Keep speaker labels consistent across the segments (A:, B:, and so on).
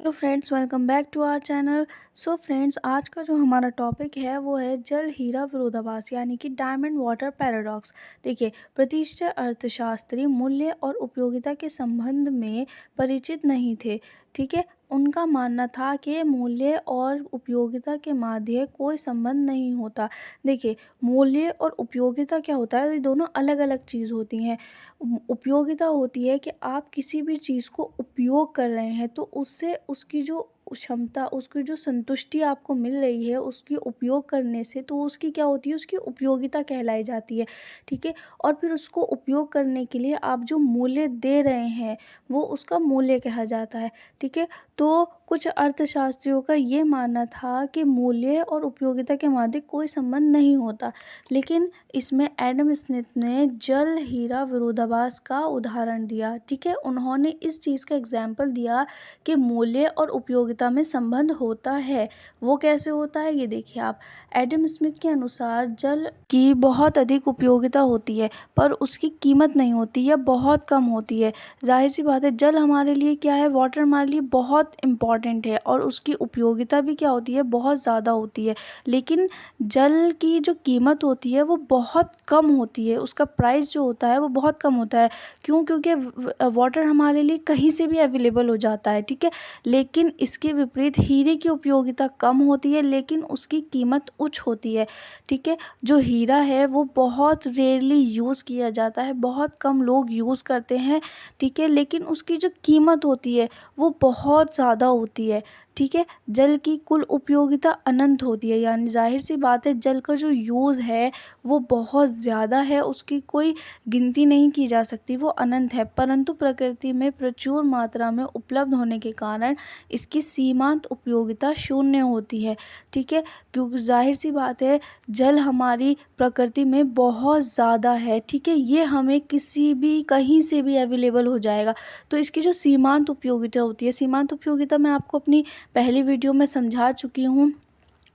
A: Hello friends, welcome back to our channel. So friends, आज का जो हमारा टॉपिक है वो है जल हीरा विरोधाभास यानी कि डायमंड वाटर पैराडॉक्स। देखिए, प्रतिष्ठित अर्थशास्त्री मूल्य और उपयोगिता के संबंध में परिचित नहीं थे। ठीक है, उनका मानना था कि मूल्य और उपयोगिता के मध्य कोई संबंध नहीं होता। देखिए, मूल्य और उपयोगिता क्या होता है, ये दोनों अलग अलग चीज़ होती हैं। उपयोगिता होती है कि आप किसी भी चीज़ को उपयोग कर रहे हैं तो उससे उसकी जो क्षमता, उसकी जो संतुष्टि आपको मिल रही है उसकी उपयोग करने से, तो उसकी क्या होती है, उसकी उपयोगिता कहलाई जाती है। ठीक है, और फिर उसको उपयोग करने के लिए आप जो मूल्य दे रहे हैं वो उसका मूल्य कहा जाता है। ठीक है, तो कुछ अर्थशास्त्रियों का ये मानना था कि मूल्य और उपयोगिता के मध्य कोई संबंध नहीं होता, लेकिन इसमें एडम स्मिथ ने जल हीरा विरोधाभास का उदाहरण दिया। ठीक है, उन्होंने इस चीज़ का एग्जाम्पल दिया कि मूल्य और उपयोगिता में संबंध होता है। वो कैसे होता है, ये देखिए आप। एडम स्मिथ के अनुसार जल की बहुत अधिक उपयोगिता होती है पर उसकी कीमत नहीं होती या बहुत कम होती है। जाहिर सी बात है, जल हमारे लिए क्या है, वाटर हमारे लिए बहुत इम्पॉर्टेंट है और उसकी उपयोगिता भी क्या होती है, बहुत ज़्यादा होती है। लेकिन जल की जो कीमत होती है वो बहुत कम होती है, उसका प्राइस जो होता है वो बहुत कम होता है। क्यों? क्योंकि वाटर हमारे लिए कहीं से भी अवेलेबल हो जाता है। ठीक है, लेकिन इसके विपरीत हीरे की उपयोगिता कम होती है लेकिन उसकी कीमत उच्च होती है। ठीक है, जो हीरा है वो बहुत रेयरली यूज़ किया जाता है, बहुत कम लोग यूज़ करते हैं। ठीक है, लेकिन उसकी जो कीमत होती है वो बहुत ज़्यादा होती है। ठीक है, जल की कुल उपयोगिता अनंत होती है, यानी जाहिर सी बात है जल का जो यूज़ है वो बहुत ज़्यादा है, उसकी कोई गिनती नहीं की जा सकती, वो अनंत है। परंतु प्रकृति में प्रचुर मात्रा में उपलब्ध होने के कारण इसकी सीमांत उपयोगिता शून्य होती है। ठीक है, क्योंकि जाहिर सी बात है जल हमारी प्रकृति में बहुत ज़्यादा है। ठीक है, ये हमें किसी भी कहीं से भी अवेलेबल हो जाएगा। तो इसकी जो सीमांत उपयोगिता होती है, सीमांत उपयोगिता मैं आपको अपनी पहली वीडियो में समझा चुकी हूँ।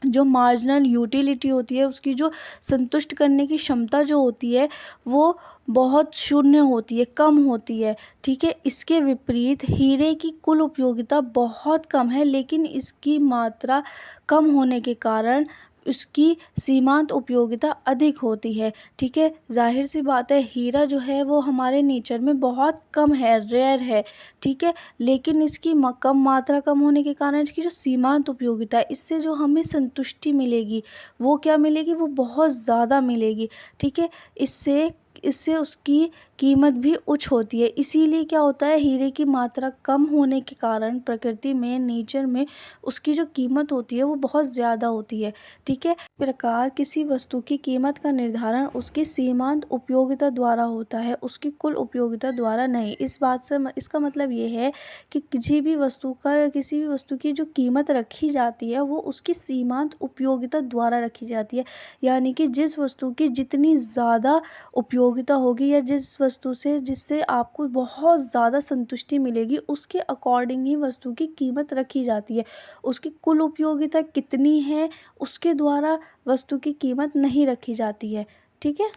A: जो मार्जिनल यूटिलिटी होती है, उसकी जो संतुष्ट करने की क्षमता जो होती है वो बहुत शून्य होती है, कम होती है। ठीक है, इसके विपरीत हीरे की कुल उपयोगिता बहुत कम है लेकिन इसकी मात्रा कम होने के कारण उसकी सीमांत उपयोगिता अधिक होती है। ठीक है, जाहिर सी बात है हीरा जो है वो हमारे नेचर में बहुत कम है, रेयर है। ठीक है, लेकिन इसकी कम मात्रा कम होने के कारण इसकी जो सीमांत उपयोगिता है, इससे जो हमें संतुष्टि मिलेगी वो क्या मिलेगी, वो बहुत ज़्यादा मिलेगी। ठीक है, इससे इससे उसकी कीमत भी उच्च होती है। इसीलिए क्या होता है, हीरे की मात्रा कम होने के कारण प्रकृति में, नेचर में उसकी जो कीमत होती है वो बहुत ज़्यादा होती है। ठीक है, इस प्रकार किसी वस्तु की कीमत का निर्धारण उसकी सीमांत उपयोगिता द्वारा होता है, उसकी कुल उपयोगिता द्वारा नहीं। इस बात से इसका मतलब ये है कि किसी भी वस्तु की जो कीमत रखी जाती है वो उसकी सीमांत उपयोगिता द्वारा रखी जाती है। यानी कि जिस वस्तु की जितनी ज़्यादा उपयोगिता होगी या जिस वस्तु से जिससे आपको बहुत ज़्यादा संतुष्टि मिलेगी, उसके अकॉर्डिंग ही वस्तु की कीमत रखी जाती है। उसकी कुल उपयोगिता कितनी है उसके द्वारा वस्तु की कीमत नहीं रखी जाती है। ठीक है,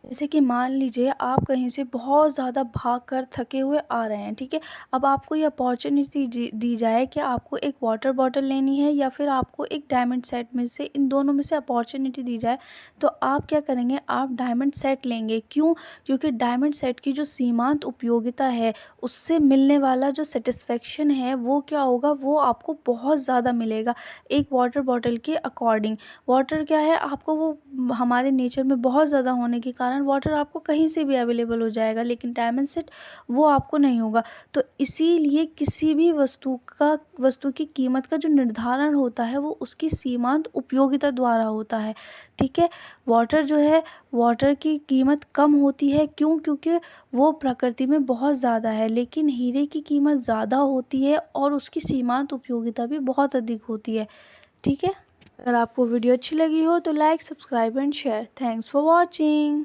A: जैसे कि मान लीजिए आप कहीं से बहुत ज़्यादा भाग कर थके हुए आ रहे हैं। ठीक है, अब आपको ये अपॉर्चुनिटी दी जाए कि आपको एक वाटर बॉटल लेनी है या फिर आपको एक डायमंड सेट में से, इन दोनों में से अपॉर्चुनिटी दी जाए, तो आप क्या करेंगे, आप डायमंड सेट लेंगे। क्यों? क्योंकि डायमंड सेट की जो सीमांत उपयोगिता है उससे मिलने वाला जो सेटिस्फेक्शन है वो क्या होगा, वो आपको बहुत ज़्यादा मिलेगा एक वाटर बॉटल के अकॉर्डिंग। वाटर क्या है, आपको वो हमारे नेचर में बहुत ज़्यादा होने के कारण वाटर आपको कहीं से भी अवेलेबल हो जाएगा, लेकिन डायमंड सेट वो आपको नहीं होगा। तो इसीलिए किसी भी वस्तु की कीमत का जो निर्धारण होता है वो उसकी सीमांत उपयोगिता द्वारा होता है। ठीक है, वाटर जो है, वाटर की कीमत कम होती है। क्यों? क्योंकि वो प्रकृति में बहुत ज़्यादा है, लेकिन हीरे की कीमत ज़्यादा होती है और उसकी सीमांत उपयोगिता भी बहुत अधिक होती है। ठीक है, अगर आपको वीडियो अच्छी लगी हो तो like, subscribe and share. Thanks for watching.